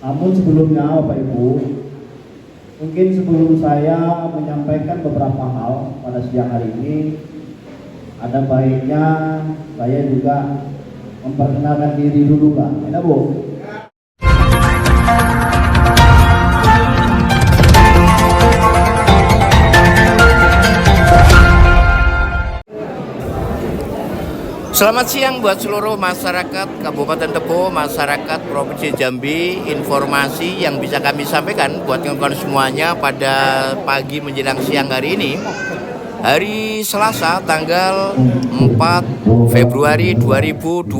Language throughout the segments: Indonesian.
Namun sebelumnya Bapak Ibu, mungkin sebelum saya menyampaikan beberapa hal pada siang hari ini, ada baiknya saya juga memperkenalkan diri dulu, Pak. Enak, Bu? Selamat siang buat seluruh masyarakat Kabupaten Tebo, masyarakat Provinsi Jambi. Informasi yang bisa kami sampaikan buat kawan-kawan semuanya pada pagi menjelang siang hari ini, hari Selasa tanggal 4 Februari 2026,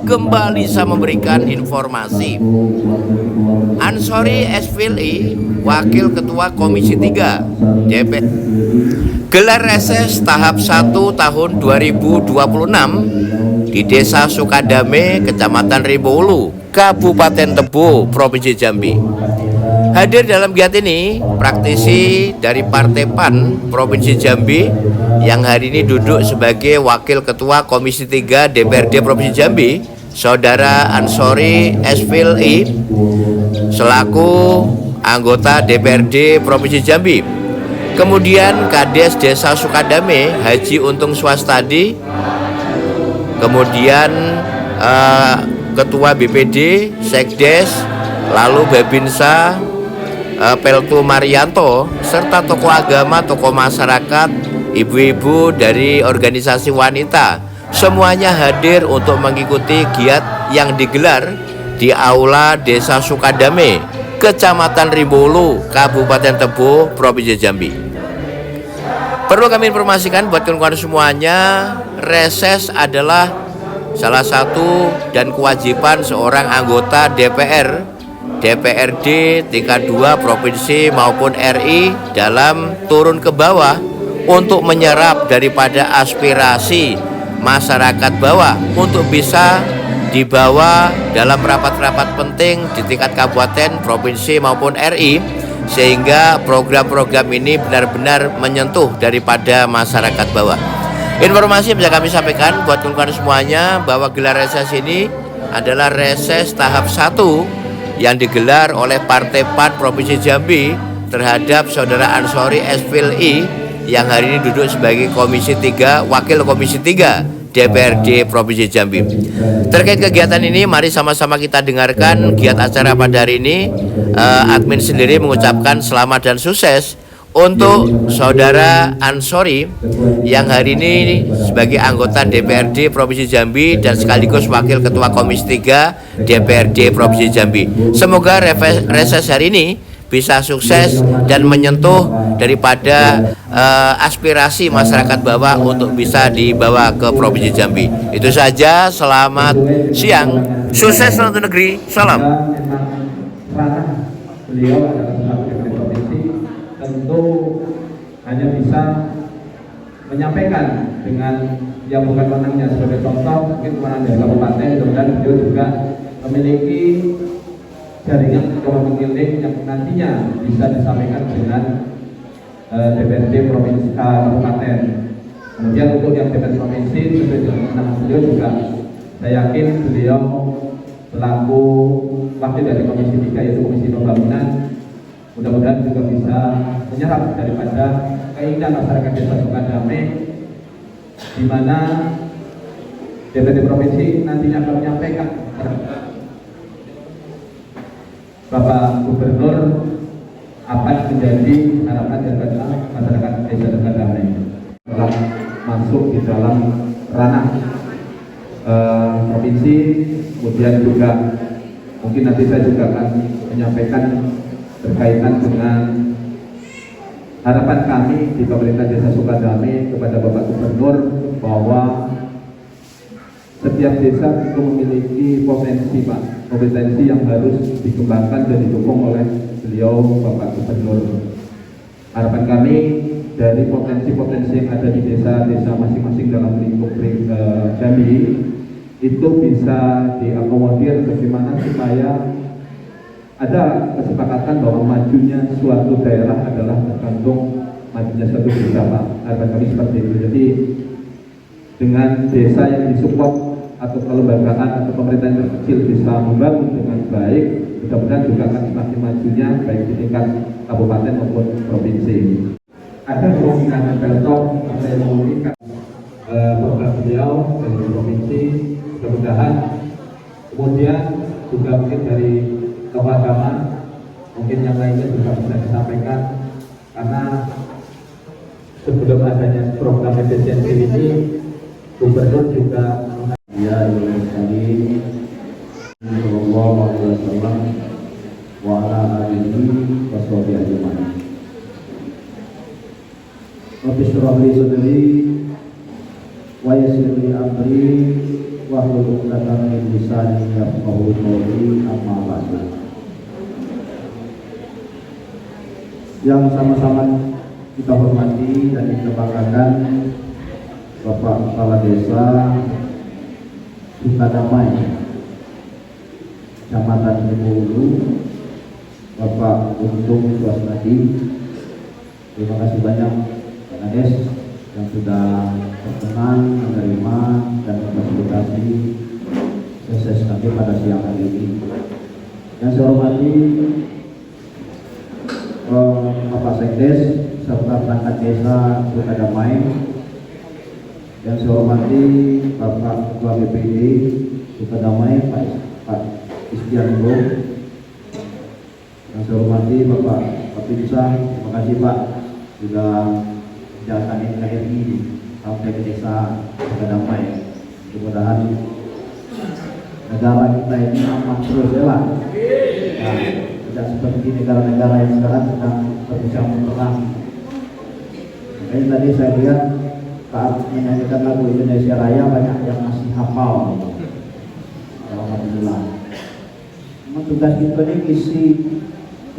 kembali saya memberikan informasi. Ansori SVLI, Wakil Ketua Komisi 3 DPR, gelar reses tahap 1 tahun 2026 di Desa Sukadame, Kecamatan Rimbolo, Kabupaten Tebo, Provinsi Jambi. Hadir dalam kegiatan ini praktisi dari Partai PAN Provinsi Jambi yang hari ini duduk sebagai Wakil Ketua Komisi 3 DPRD Provinsi Jambi, Saudara Ansori SVLI, selaku anggota DPRD Provinsi Jambi. Kemudian Kades Desa Sukadame Haji Untung Swastadi, kemudian Ketua BPD, Sekdes, lalu Babinsa, Peltu Marianto, serta tokoh agama, tokoh masyarakat, ibu-ibu dari organisasi wanita, semuanya hadir untuk mengikuti giat yang digelar di Aula Desa Sukadame, Kecamatan Rimbolo, Kabupaten Tebo, Provinsi Jambi. Perlu kami informasikan buat kawan-kawan semuanya, reses adalah salah satu dan kewajiban seorang anggota DPR, DPRD tingkat 2 provinsi maupun RI dalam turun ke bawah untuk menyerap daripada aspirasi masyarakat bawah untuk bisa dibawa dalam rapat-rapat penting di tingkat kabupaten, provinsi maupun RI, sehingga program-program ini benar-benar menyentuh daripada masyarakat bawah. Informasi yang bisa kami sampaikan buat kawan-kawan semuanya bahwa gelar reses ini adalah reses tahap 1 yang digelar oleh Partai PAN Provinsi Jambi terhadap Saudara Ansori SVLI yang hari ini duduk sebagai Komisi 3, Wakil Komisi 3 DPRD Provinsi Jambi. Terkait kegiatan ini, mari sama-sama kita dengarkan giat acara pada hari ini. Admin sendiri mengucapkan selamat dan sukses untuk Saudara Ansori yang hari ini sebagai anggota DPRD Provinsi Jambi dan sekaligus Wakil Ketua Komisi 3 DPRD Provinsi Jambi. Semoga reses hari ini bisa sukses dan menyentuh daripada aspirasi masyarakat bawah untuk bisa dibawa ke Provinsi Jambi. Itu saja, selamat siang, sukses untuk negeri, salam. Beliau adalah sebagai provinsi, tentu hanya bisa menyampaikan dengan yang bukan wewenangnya. Sebagai contoh, mungkin kewenangan dari kabupaten, dan beliau juga memiliki jaringan pemilih yang nantinya bisa disampaikan dengan DPRD provinsi kabupaten. Kemudian untuk yang DPRD provinsi, sesuai dengan kewenangan beliau juga, saya yakin beliau selaku wakil dari Komisi 3 yaitu Komisi Pembangunan, mudah-mudahan juga bisa menyerap daripada keinginan masyarakat Desa Sukadame, di mana DPRD provinsi nantinya akan menyampaikan Bapak Gubernur apa yang menjadi harapan daripada masyarakat Desa Sukadame telah masuk di dalam ranah provinsi. Kemudian juga mungkin nanti saya juga akan menyampaikan berkaitan dengan harapan kami di pemerintah Desa Sukadame kepada Bapak Gubernur bahwa setiap desa itu memiliki potensi, Pak, kompetensi yang harus dikembangkan dan didukung oleh beliau Bapak Gubernur. Harapan kami dari potensi-potensi yang ada di desa-desa masing-masing dalam lingkup Jambi itu bisa diakomodir bagaimana supaya ada kesepakatan bahwa majunya suatu daerah adalah tergantung majunya suatu desa, Pak. Harapan kami seperti itu. Jadi dengan desa yang disupport atau kelembagaan atau pemerintahan yang kecil bisa membangun dengan baik, mudah-mudahan juga akan semakin majunya baik di tingkat kabupaten maupun provinsi. Ada kemungkinan Peltok ada yang memungkinkan program beliau dari provinsi, mudah-mudahan kemudian juga mungkin dari tokoh agama, mungkin yang lainnya juga bisa disampaikan, karena sebelum adanya program efisiensi ini gubernur juga Ya sekali Sallallahu alaihi wasallam wa ala alihi wa sahbihi ajma'in. Rabbi shrah li sadri wa yassir li amri wa hlul 'uqdatam min lisani yafqahu qawli, amma ba'du. Yang sama-sama kita hormati dan kita banggakan Bapak Kepala Desa Sukadamai, Kecamatan Hulu, Bapak Untung Swasnadi. Terima kasih banyak Pak Kades yang sudah berkenan menerima dan memfasilitasi sesi kami pada siang hari ini. Yang saya hormati Bapak Sekdes serta perangkat desa Sukadamai. Yang saya hormati Bapak Ketua BPD Sukadamai Pak Istianto. Yang saya hormati Bapak Kapinsa, terima kasih Pak sudah menjalankan NKRI sampai ke desa Sukadamai. Mudah-mudahan negara kita ini aman terus ya Pak. Nah, tidak seperti negara-negara yang sekarang sedang berbicara perang. Makanya tadi saya lihat saat menyanyikan lagu Indonesia Raya banyak yang masih hafal. Alhamdulillah. Memang tugas kita ini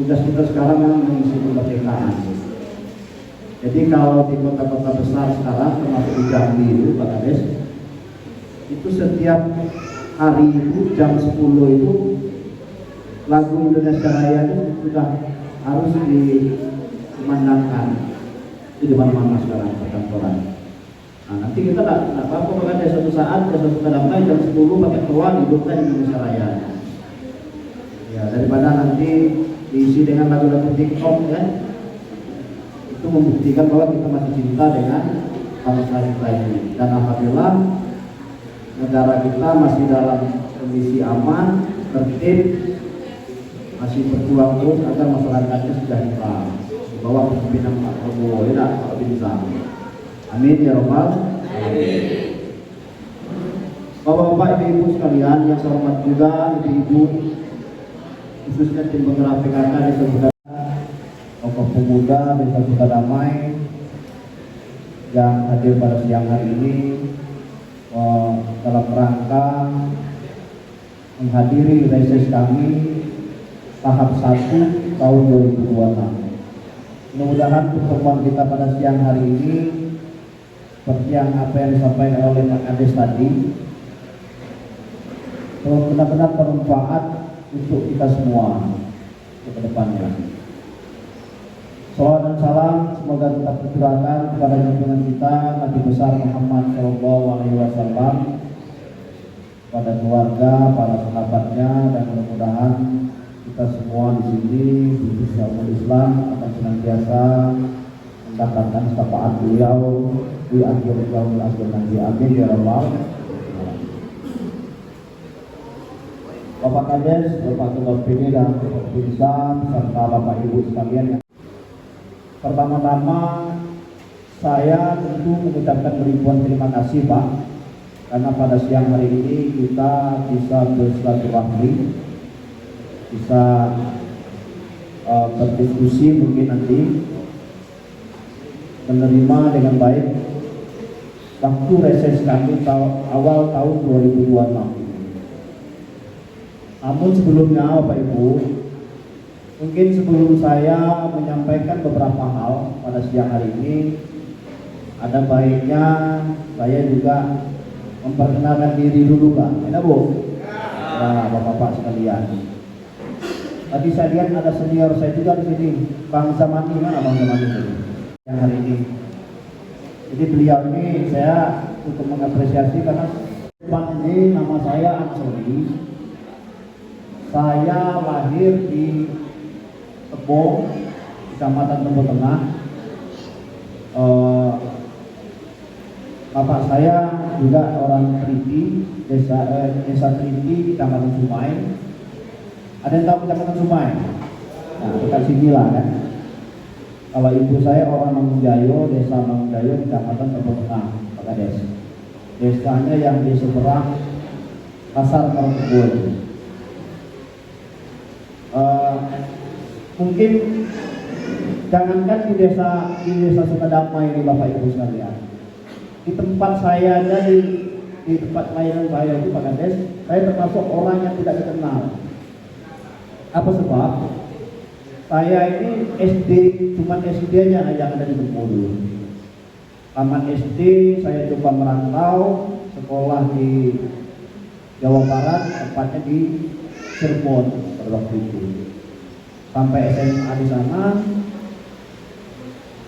tugas kita sekarang memang mengisi kemerdekaan. Jadi kalau di kota-kota besar sekarang termasuk di Jambi itu Pak Kades, itu setiap hari itu jam 10 itu lagu Indonesia Raya itu sudah harus dikumandangkan. Itu di mana-mana sekarang perkantoran. Nah, nanti kita tidak apa-apa pakai satu saat ke satu Sukadamai jam 10 pakai keluar hidupkan Indonesia Raya. Ya, daripada nanti diisi dengan lagu-lagu TikTok ya, itu membuktikan bahwa kita masih cinta dengan bangsa kita ini. Dan alhamdulillah negara kita masih dalam kondisi aman, tertib, masih berjuang terus agar masyarakatnya sejahtera di bawah kepemimpinan Pak Prabowo ya Pak Binsang. Amin ya Rabbal alamin. Bapak-bapak, ibu-ibu sekalian yang saya hormati juga, ibu-ibu khususnya tim penggerak PKK Desa Sukadamai, tokoh pemuda Desa Sukadamai yang hadir pada siang hari ini dalam rangka menghadiri reses kami tahap 1 tahun 2026. Mudah-mudahan pertemuan kita pada siang hari ini seperti yang apa yang disampaikan oleh Pak Kades tadi benar-benar bermanfaat untuk kita semua ke depannya. Salawat dan salam semoga tetap tercurahkan kepada junjungan kita Nabi besar Muhammad Shallallahu Alaihi Wasallam, pada keluarga, para sahabatnya, dan mudah-mudahan kita semua di sini khususnya umat Islam akan senantiasa mendapatkan syafaat beliau di akhir yaumil akhir nanti. Amin ya rabbal alamin. Bapak Kades, Bapak Ketua BPD dan Bapak Binsang serta Bapak Ibu sekalian, yang pertama-tama saya tentu mengucapkan ribuan terima kasih Pak, karena pada siang hari ini kita bisa bersilaturahmi, bisa berdiskusi, mungkin nanti menerima dengan baik waktu reses kami awal tahun 2026. Namun sebelumnya Bapak Ibu, mungkin sebelum saya menyampaikan beberapa hal pada siang hari ini, ada baiknya saya juga memperkenalkan diri dulu Pak. Enak Bu? Ya, Bapak-bapak sekalian. Tadi saya lihat ada senior saya juga di sini, Bang Zamani, mana Bang Zamani ini? Yang hari ini. Jadi beliau ini saya untuk mengapresiasi karena Depan ini nama saya Ansori. Saya lahir di Tebo, Kecamatan Tebo Tengah. Bapak saya juga orang Triti, desa Triti, Kecamatan Sumai. Ada yang tahu Kecamatan Sumai? Nah, dekat sini lah kan. Kalau ibu saya orang Mangunjayo, desa Mangunjayo, Kecamatan Tebo Tengah, Pak Kades. Desanya yang di seberang Pasar Karangkebun. Mungkin jangankan di desa Sukadamai ini Bapak Ibu sekalian, di tempat saya aja di tempat layanan saya itu Pak Kades, saya termasuk orang yang tidak dikenal. Apa sebab? Saya ini SD, cuma SD aja yang ada di Bengkulu. Taman SD saya coba merantau, sekolah di Jawa Barat, tepatnya di Cirebon pada waktu itu. Sampai SMA di sana.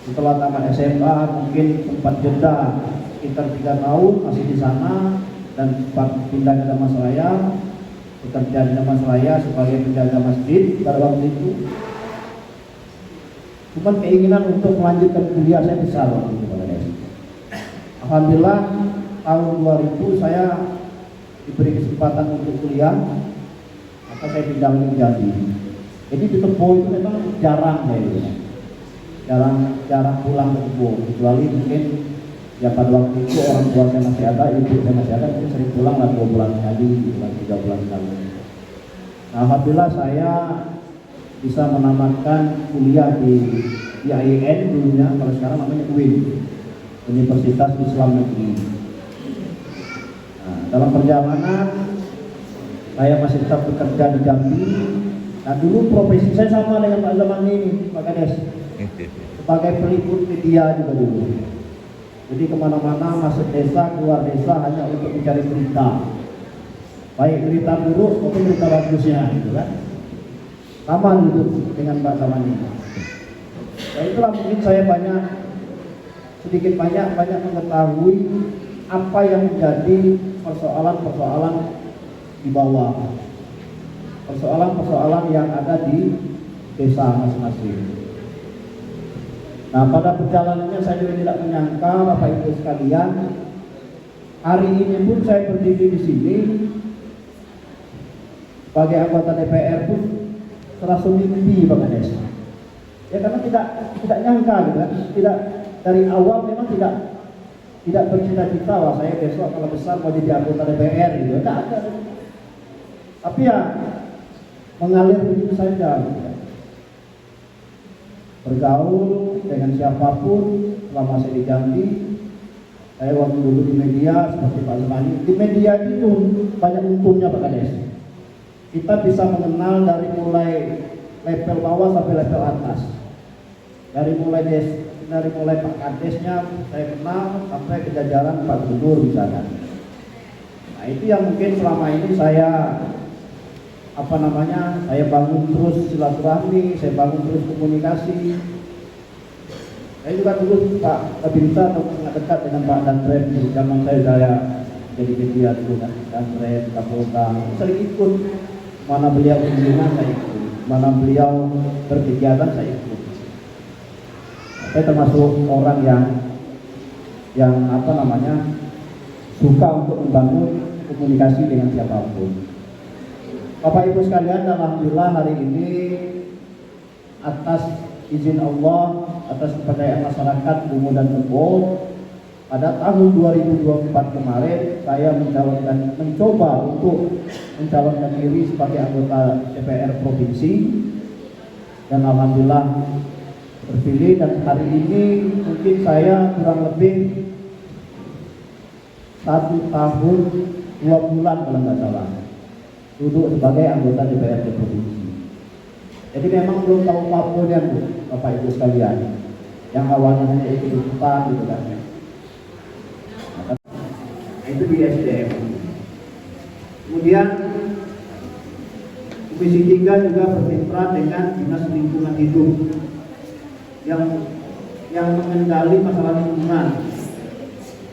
Setelah tamat SMA mungkin sempat jeda sekitar 3 tahun masih di sana dan sempat pindah ke Damastraya, bekerja di Damastraya sebagai penjaga masjid pada waktu itu. Cuma keinginan untuk melanjutkan kuliah saya besar waktu itu. Alhamdulillah tahun 2000 saya diberi kesempatan untuk kuliah, maka saya pindah ke Jambi. Jadi di Tebo itu memang jarang jarang pulang ke Tebo, kecuali mungkin ya pada waktu itu orang tua saya masih ada, ibu saya masih ada, mungkin sering pulang lah 2 bulan sekali, 3 bulan sekali. Nah, alhamdulillah saya bisa menamatkan kuliah di IAIN dulunya, kalau sekarang namanya UIN, Universitas Islam Negeri. Nah, dalam perjalanan saya masih tetap bekerja di Jambi. Nah, dulu profesi saya sama dengan Pak Zaman ini, Pak Kades, sebagai peliput media juga dulu. Jadi kemana-mana, masuk desa, keluar desa hanya untuk mencari berita, baik berita buruk maupun berita bagusnya, gitu kan. Sama gitu dengan Pak Zaman ini. Nah, itulah mungkin saya sedikit banyak mengetahui apa yang menjadi persoalan-persoalan di bawah, persoalan-persoalan yang ada di desa masing-masing. Nah, pada perjalanannya saya juga tidak menyangka Bapak Ibu sekalian, hari ini pun saya berdiri di sini sebagai anggota DPR pun terasa mimpi Pak Kades. Ya karena tidak nyangka gitu kan, tidak dari awal memang tidak bercita-cita wah saya besok kalau besar mau jadi anggota DPR gitu. Tidak ada. Tapi ya mengalir begitu saja gitu ya. Bergaul dengan siapapun selama saya di Jambi. Saya waktu dulu di media seperti Pak Zemani, di media itu banyak untungnya Pak Kades. Kita bisa mengenal dari mulai level bawah sampai level atas. Dari mulai Pak Kadesnya saya kenal sampai ke jajaran Pak Gubernur misalkan. Nah, itu yang mungkin selama ini saya saya bangun terus silaturahmi, saya bangun terus komunikasi. Saya juga dulu Pak Binsa atau sangat dekat dengan Pak Danrem di zaman saya jadi media dulu kan, Danrem, Kapolda, sering ikut mana beliau kunjungan saya ikut, mana beliau berkegiatan saya ikut. Saya termasuk orang yang suka untuk membangun komunikasi dengan siapapun. Bapak Ibu sekalian, alhamdulillah hari ini atas izin Allah, atas kepercayaan masyarakat Bungo dan Tebo, pada tahun 2024 kemarin saya mencoba untuk mencalonkan diri sebagai anggota DPR provinsi dan alhamdulillah terpilih. Dan hari ini mungkin saya kurang lebih 1 tahun 2 bulan kalau nggak salah duduk sebagai anggota DPRD provinsi. Jadi memang belum tahu apapun ya Bapak Ibu sekalian, yang awalnya hanya ikut-ikutan gitu kan. Nah, itu di SDM. Kemudian Komisi 3 juga bermitra dengan Dinas Lingkungan Hidup yang mengendali masalah lingkungan.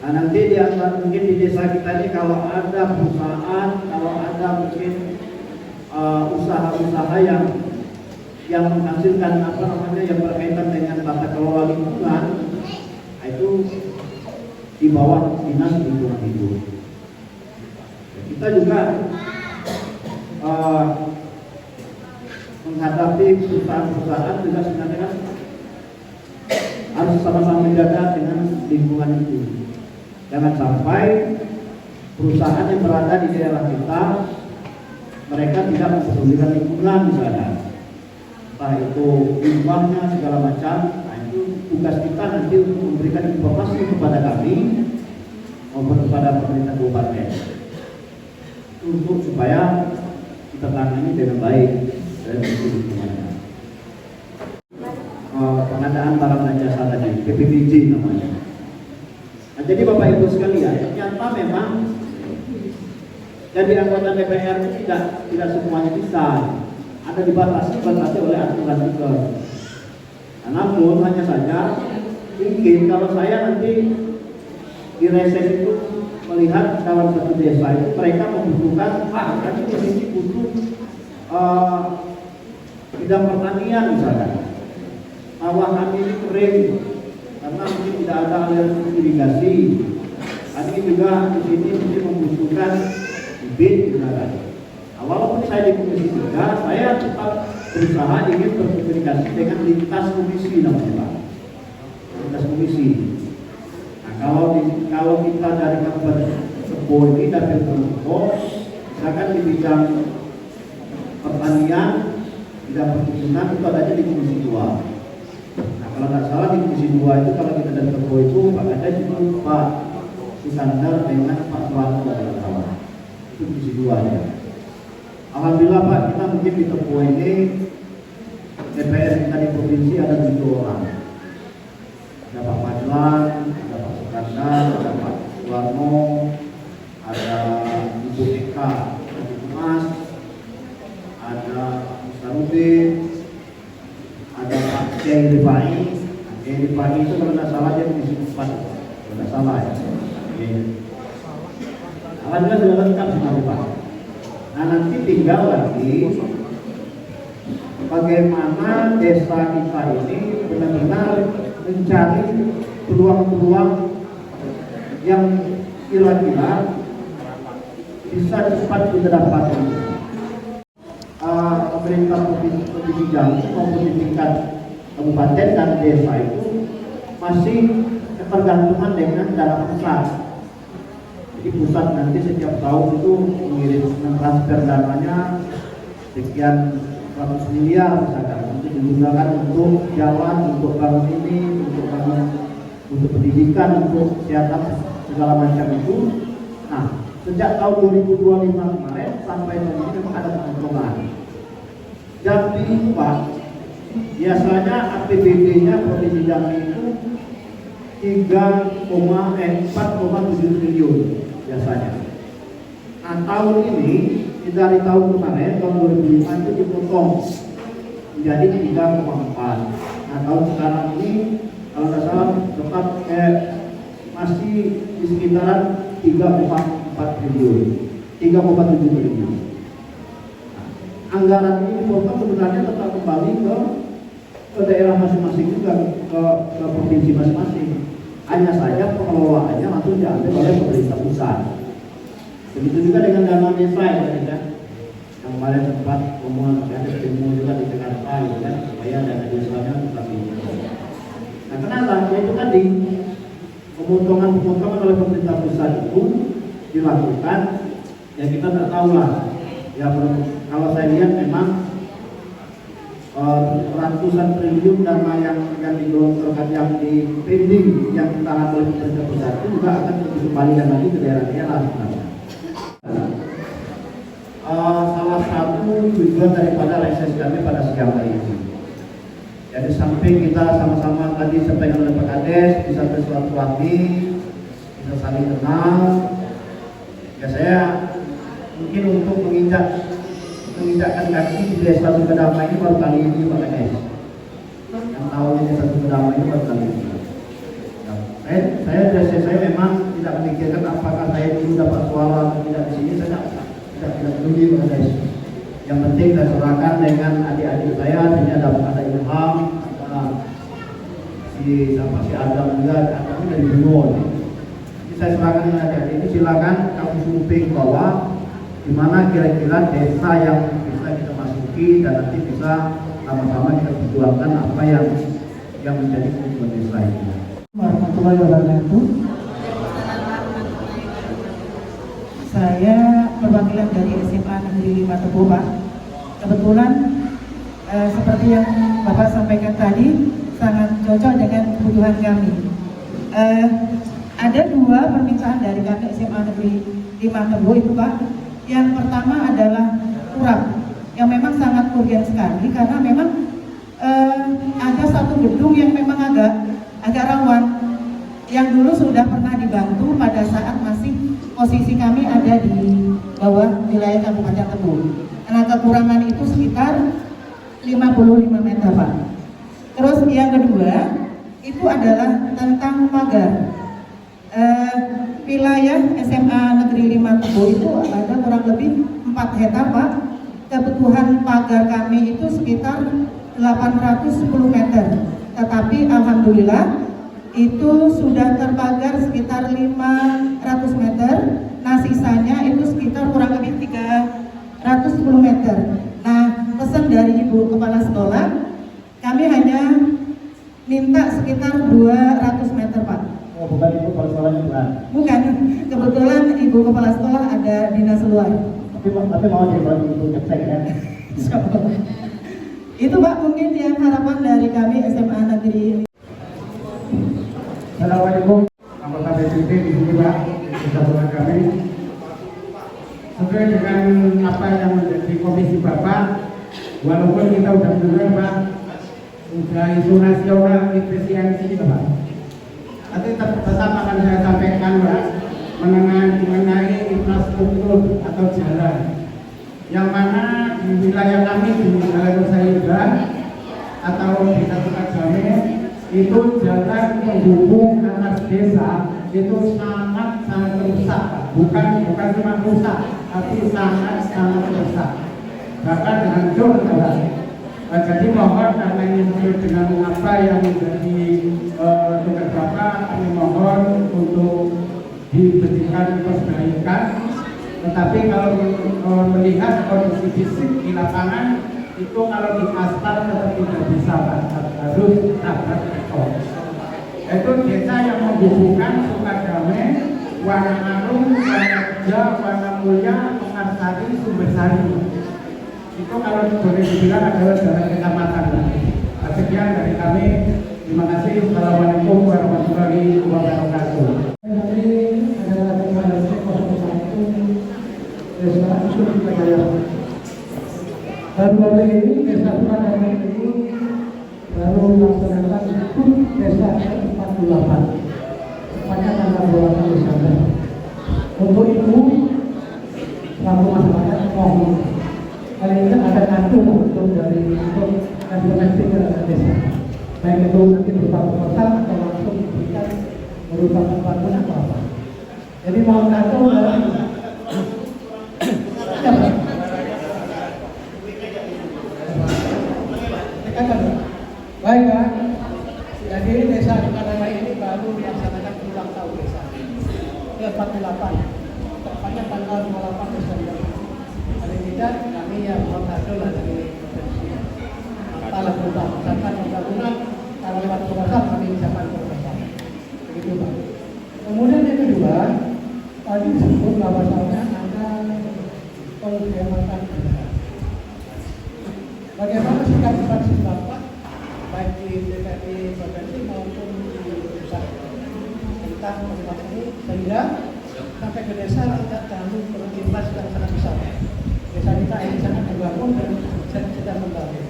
Nah, Nah nanti mungkin di desa kita ini kalau ada perusahaan, kalau ada mungkin usaha-usaha yang menghasilkan apa namanya yang berkaitan dengan tata kelola lingkungan, nah, itu di bawah dinas lingkungan hidup. Kita juga menghadapi perusahaan-perusahaan juga sebenarnya harus sama-sama menjaga dengan lingkungan itu. Jangan sampai perusahaan yang berada di daerah kita mereka tidak mempedulikan lingkungan misalnya, entah itu limbahnya segala macam. Nah itu tugas kita nanti untuk memberikan informasi kepada kami maupun kepada pemerintah kabupaten untuk supaya kita tangani dengan baik dari sisi lingkungannya. Pengadaan barang dan jasa tadi, PPBJ namanya. Nah, jadi Bapak Ibu sekalian, ternyata memang jadi anggota DPR itu tidak semuanya bisa, ada dibatasi oleh aturan juga. Nah, namun hanya saja mungkin kalau saya nanti di reses itu melihat dalam satu desa itu mereka membutuhkan kami di sini butuh bidang pertanian misalnya, sawah kami ini kering karena mungkin tidak ada aliran irigasi. Kami juga di sini mungkin membutuhkan bibit misalnya. Nah, walaupun saya di komisi 3, saya tetap berusaha ingin berkomunikasi dengan lintas komisi namanya Pak. Lintas komisi. Kalau kita dari Kabupaten Tebo ini dari Tebo, misalkan di bidang pertanian, bidang perkebunan itu adanya di Komisi 2. Nah kalau nggak salah di Komisi 2 itu kalau kita dari Tebo itu ada cuma Pak Sukandar dengan Pak Suwarno kalau salah. Itu Komisi 2 ya. Alhamdulillah Pak, kita mungkin di Tebo ini DPR kita di provinsi ada 7 orang. Ada Pak Majlan, ada Pak Sukandar, ada Pak Suwarno, ada Ibu Eka, ada Ibu Mas, ada Pak Mustarudin, ada Pak Kiai Rifai. Kiai Rifai itu kalau tidak salah dia Komisi 4, kalau tidak salah ya. Alhamdulillah sudah lengkap semua Pak. Nah nanti tinggal lagi bagaimana desa kita ini benar-benar mencari peluang-peluang yang kira-kira bisa cepat kita dapatkan. Pemerintah provinsi Jambi maupun di tingkat kabupaten dan desa itu masih ketergantungan dengan dana pusat. Jadi pusat nanti setiap tahun itu mengirim transfer dananya sekian 100 miliar misalkan untuk digunakan untuk jalan, untuk bangun ini, untuk pendidikan, untuk kesehatan segala macam itu. Nah, sejak tahun 2025 kemarin sampai tahun ini memang ada pengembangan. Jambi itu Pak, biasanya APBD-nya Provinsi Jambi itu 4,7 triliun biasanya. Nah tahun ini dari tahun kemarin tahun 2005 itu dipotong menjadi 3,4. Nah tahun sekarang ini kalau tidak salah tetap masih di sekitaran 3,4 triliun, 3,7 triliun. Nah, anggaran ini dipotong sebenarnya tetap kembali ke daerah masing-masing juga, ke provinsi masing-masing. Hanya saja pengelolaannya langsung diambil oleh pemerintah pusat. Begitu juga dengan dana desa ya kan, yang kemarin sempat omongan ada demo juga di Jakarta gitu kan, supaya dana desanya tetap ini. Nah kenapa? Itu tadi pemotongan oleh pemerintah pusat itu dilakukan, ya kita tidak tahu lah. Ya kalau saya lihat memang ratusan triliun dana yang digelontorkan yang di pending yang ditahan oleh pemerintah pusat itu juga akan dikembalikan lagi ke daerah-daerah sebenarnya. Salah satu tujuan daripada reses kami pada siang hari ini, jadi samping kita sama-sama tadi sampaikan oleh Pak Kades bisa bersilaturahmi, bisa saling kenal, ya saya mungkin untuk menginjakkan kaki di desa Sukadama ini baru kali ini Pak Kades. Yang tahu di desa Sukadama ini baru kali ini. Saya memang tidak mikirkan apakah saya dulu dapat suara atau tidak di sini, saya tidak peduli pada itu. Yang penting saya serahkan dengan adik-adik saya, sehingga dapat ada ilham, ada si Adam juga, Adam dari Bungon. Jadi saya serahkan dengan adik-adik ini, silakan kamu survei ke bawah, di mana kira-kira desa yang bisa kita masuki dan nanti bisa sama-sama kita perjuangkan apa yang menjadi komitmen desa ini. Warahmatullahi wabarakatuh. Saya perwakilan dari SMA Negeri 5 Tebo, Pak. Kebetulan seperti yang Bapak sampaikan tadi, sangat cocok dengan kebutuhan kami. Ada dua permintaan dari kami SMA Negeri 5 Tebo itu, Pak. Yang pertama adalah turap, yang memang sangat urgen sekali karena memang ada satu gedung yang memang agak rawan, yang dulu sudah pernah dibantu pada saat masih posisi kami ada di bawah wilayah Kabupaten Tebo. Nah, kekurangan itu sekitar 55 meter, Pak. Terus yang kedua itu adalah tentang pagar. Wilayah SMA Negeri 5 Tebo itu ada kurang lebih 4 hektar, Pak. Kebutuhan pagar kami itu sekitar 810 meter. Tetapi alhamdulillah itu sudah terpagar sekitar 500 meter. Nah, sisanya itu sekitar kurang lebih 310 meter. Nah, pesan dari Ibu Kepala Sekolah, kami hanya minta sekitar 200 meter, Pak. Oh, bukan Ibu Kepala Sekolahnya, bukan? Bukan, kebetulan Ibu Kepala Sekolah ada dinas luar. Tapi mau dibantu Ibu ngecek ya. Itu, Pak, mungkin yang harapan dari kami SMA Negeri. Assalamualaikum, anggota BPD di sini, Pak, kesatuan kami. Sesuai dengan apa yang menjadi komisi Bapak, walaupun kita udah dengar, Pak, udah isu nasional efisiensi, Pak. Tapi tetap akan saya sampaikan, Pak, mengenai infrastruktur atau jalan. Yang mana di wilayah kami di Jalan Sayuda atau di Desa Jamil itu jalan penghubung antar desa itu sangat rusak, bukan cuma rusak, tapi sangat rusak, bahkan hancur, Pak. Jadi mohon karena ini sesuai dengan apa yang menjadi tugas Bapak, kami mohon untuk diberikan perbaikan. Tetapi kalau melihat kondisi fisik di lapangan itu kalau di aspal tetap tidak bisa, Pak, harus tabrak beton. Itu desa yang menghubungkan Sukadame, Wanaarum, Wanakerja, Wanamulya, Mengarsari, Sumbersari. Itu kalau boleh dibilang adalah jalan kecamatan. Sekian dari kami. Terima kasih. Assalamualaikum warahmatullahi wabarakatuh. Desa Usul Jaya. Baru-baru ini Desa Sukadame ini baru melaksanakan HUT Desa 48, tepatnya tanggal 28 Desember. Untuk itu, selaku masyarakat mohon kali ini ada kartu untuk domestik desa, baik itu nanti berupa proposal atau langsung diberikan berupa bantuan atau apa. Jadi mohon kartu baik, Pak. Jadi Desa Sukadame ini baru melaksanakan ulang tahun desa ke-48, tepatnya tanggal 28 Desember. Paling tidak kami yang mengatur dari provinsi Malang Kota, misalkan pembangunan kalau lewat proposal kami misalkan proposal. Begitu, Pak. Kemudian yang kedua, tadi disebut bahwasannya ada pengkhianatan desa. Bagaimana sikap fraksi Bapak baik di DPRD provinsi maupun di pusat tentang masalah ini, sehingga sampai ke desa tidak terlalu berimbas yang sangat besar. Desa kita ini sangat terbangun dan sedang membangun,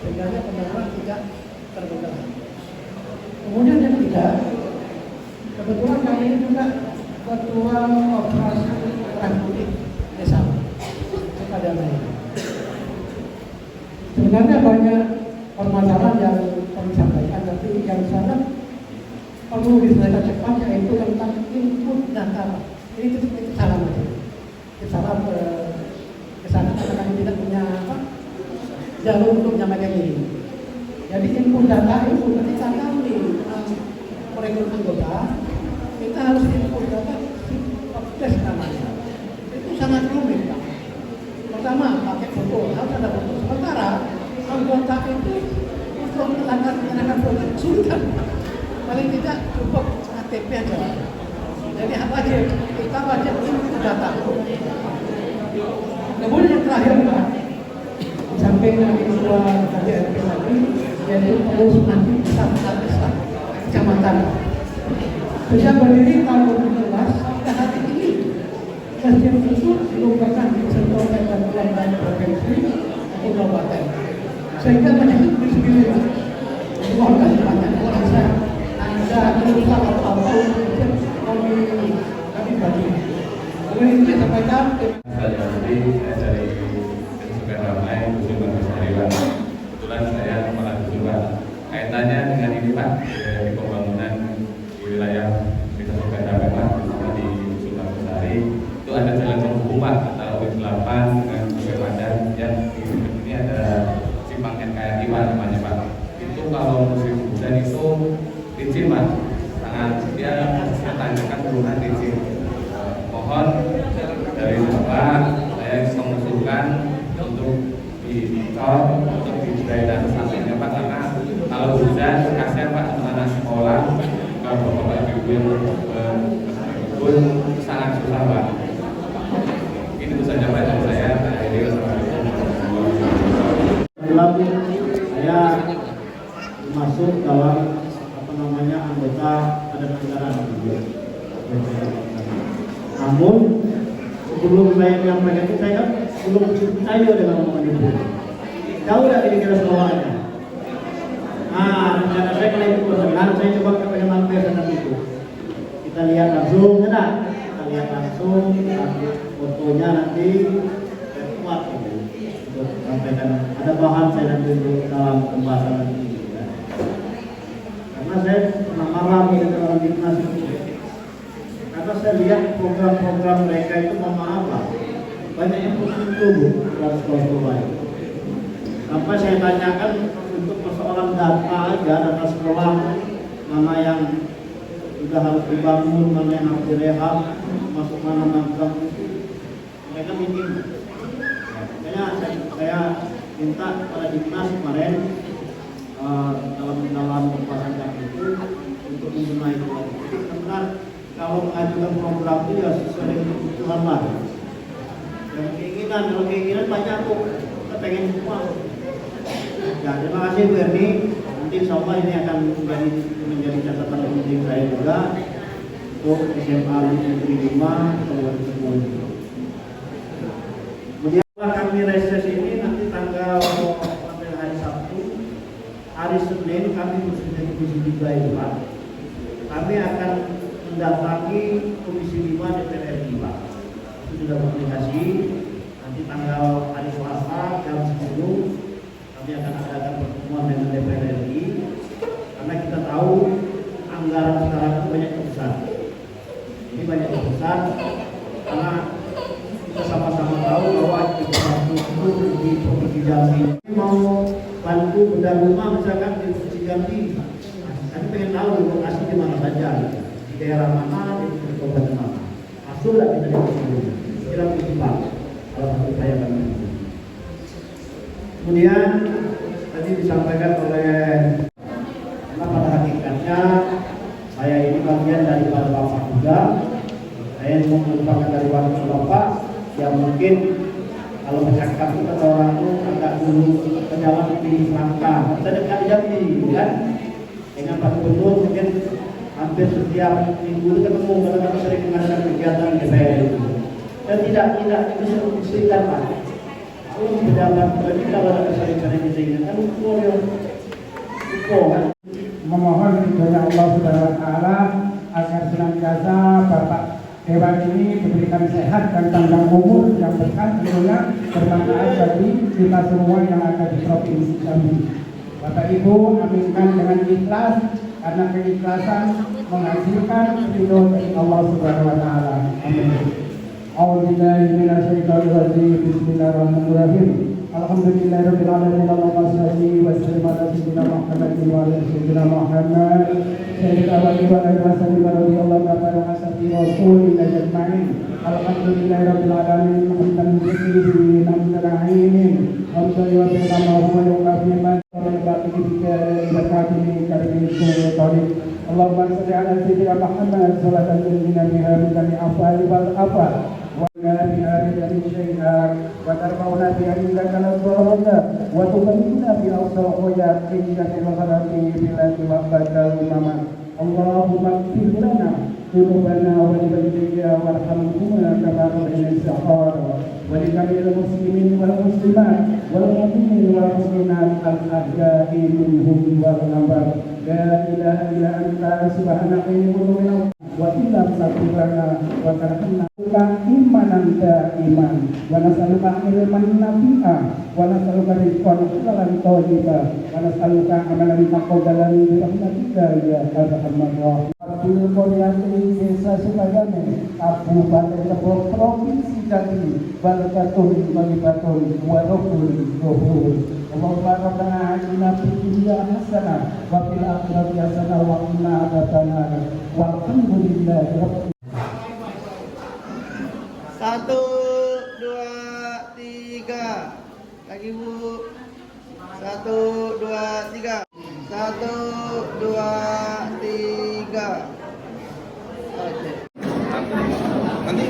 sehingga pembangunan tidak terbengkalai. Kemudian yang ketiga, kebetulan kami ini juga ketua operasi transportasi desa Sukadame. Sebenarnya banyak permasalahan yang kami sampaikan, tapi yang sangat perlu diselesaikan cepat, yaitu tentang input data. Ini itu salah mas. Itu salah ke sana karena kami tidak punya jalur untuk menyampaikan ini. Jadi input data itu ketika kami merekrut anggota, kita harus input data tes namanya. Itu sangat rumit Pak. Pertama pakai foto, harus ada foto. Sementara anggota itu untuk melakukan proses kesulitan. Paling tidak cukup KTP aja. Jadi apa aja kita wajib input data. Kemudian yang terakhir Pak, di samping dari dua KDRP lagi, yaitu perlu nanti desa kecamatan. Sejak berdiri tahun 2012 hingga hari ini, masjid itu belum pernah disentuh oleh bantuan dari provinsi atau kabupaten. Sehingga banyak itu sendiri Pak. Mohon kasih banyak orang saya. Anda berusaha apapun kami bagi. Kemudian saya sampaikan. Saya dari Kesukaan Ramai, Dusun Bagus Hariwan. Kebetulan saya kepala Dusun Pak. Kaitannya dengan ini Pak, di pembangunan di wilayah Desa Sukaramai Pak, di Dusun Bagus Hari. Itu ada jalan penghubung Pak antara UIN 8 dengan Sungai Padang yang di dekat ini ada simpang NKRI Pak namanya Pak. Itu kalau musim hujan itu licin Pak, sangat dia tanjakan turunan licin. Mohon dari Bapak saya mengusulkan untuk dicor untuk drainase sampingnya Pak, karena kalau hujan kasihan Pak anak sekolah, kalau Bapak Ibu yang pun sangat susah Pak. Itu saja Pak dari saya. Saya masuk dalam anggota pada negara juga. Namun sebelum saya menyampaikan itu saya belum percaya dengan omongan itu. Tahu tidak kira-kira semuanya? Rencana saya kalau itu berkenan, saya coba kepengen mampir sana itu. Kita lihat langsung, enggak? Kita lihat langsung, fotonya nanti kuat itu. Untuk sampaikan ada bahan saya nanti untuk dalam pembahasan nanti. Karena saya pernah marah dengan orang Dinas itu. Karena saya lihat program-program mereka itu apa? Banyak yang tubuh dalam sekolah-sekolah. Sampai saya tanyakan untuk persoalan data aja, data sekolah, mana yang sudah harus dibangun, mana yang harus direhab, masuk mana mangkang itu, mereka minim. Makanya saya minta pada Dinas kemarin dalam pembahasan itu untuk membenahi itu. Benar kalau mengajukan program itu ya sesuai dengan kebutuhan lah. Yang keinginan, kalau keinginan banyak kok, kita pengen semua. Ya, terima kasih Bu Erni. Nanti insya Allah ini akan menjadi catatan penting saya juga untuk SMA Negeri 5 Kabupaten Sumut. Kemudian kami reses ini nanti tanggal sampai hari Sabtu, hari Senin kami bersedia Komisi 3 itu Pak. Kami akan mendatangi Komisi 5 DPR RI Pak. Itu sudah komunikasi. Nanti tanggal hari Selasa jam 10 kami akan adakan pertemuan dengan DPR RI karena kita tahu anggaran sekarang itu banyak besar. Ini banyak besar karena kita sama-sama tahu bahwa infrastruktur di Provinsi Jambi mau bantu bedah rumah misalkan di Provinsi Jambi. Kami pengen tahu lokasi di mana saja, di daerah mana, di kabupaten mana. Masuk lah kita di sini. Kira prinsipal kalau menurut saya kami. Kemudian tadi disampaikan oleh karena pada hakikatnya saya ini bagian dari Bapak juga. Saya mau merupakan dari wakil Bapak yang mungkin kalau bercakap itu kata orang itu agak dulu ke jalan di Selangkah. Kita dekat Jambi, kan? Dengan Pak Gubernur mungkin hampir setiap minggu itu ketemu karena kami sering mengadakan kegiatan di DPR itu. Dan tidak bisa kesulitan Pak. Kalau pejabat ini kalau ada sering-sering diingatkan kan. Memohon kepada Allah Subhanahu wa taala agar senantiasa Bapak Dewan ini diberikan sehat dan panjang umur yang berkah tentunya bermanfaat bagi kita semua yang ada di Provinsi Jambi. Bapak Ibu aminkan dengan ikhlas, karena keikhlasan menghasilkan ridho dari Allah Subhanahu wa taala. Amin. A'udzubillahi minasyaitonir rajim. Bismillahirrahmanirrahim. Alhamdulillahirabbil alamin. Allahumma shalli wa sallim ala sayyidina Muhammadin wa ala sayyidina Muhammad. Sayyidil awwalin wal akhirin radhiyallahu ta'ala an ashabi rasulillah ajma'in. Alhamdulillahirabbil alamin. Hamdan katsiran hamdan 'alimin. Hamdan yuwaffiqu ma huwa yuqafi ma Allahumma salli ala sayyidina Muhammad salatan tunjina biha min jami'i afali wal afat wa biha min jami'i syai'at wa tarfa'una biha indaka al-daraja wa tubayyina biha al-khayat indaka al-khalaqi bilati wa badal mamat. Allahumma ighfir lana dhunubana wa li walidayya warhamhuma kama rabbayana saghira wa li jami'il muslimin wal muslimat wal mu'minin wal mu'minat al-ahya'i minhum wal amwat. La ilaha illa anta subhanaka inni kuntu minal wa illa sabrana wa tarhamna imanan iman wa nas'aluka ilman nafi'a wa nas'aluka rizqan halalan thayyiban wa nas'aluka amalan taqabbalan bi rahmatika ya arhamar rahimin. Abdul Qadir Desa Sukadane, Kabupaten Lebok, Provinsi Jambi, Balikatun, wa Rukun, Allahumma rabbana atina fid dunya hasanah wa fil akhirati hasanah wa qina adzabannar. Walhamdulillahi rabbil alamin. 1, 2, 3. Lagi Bu. 1, 2, 3. 1, 2, 3. Oke. Nanti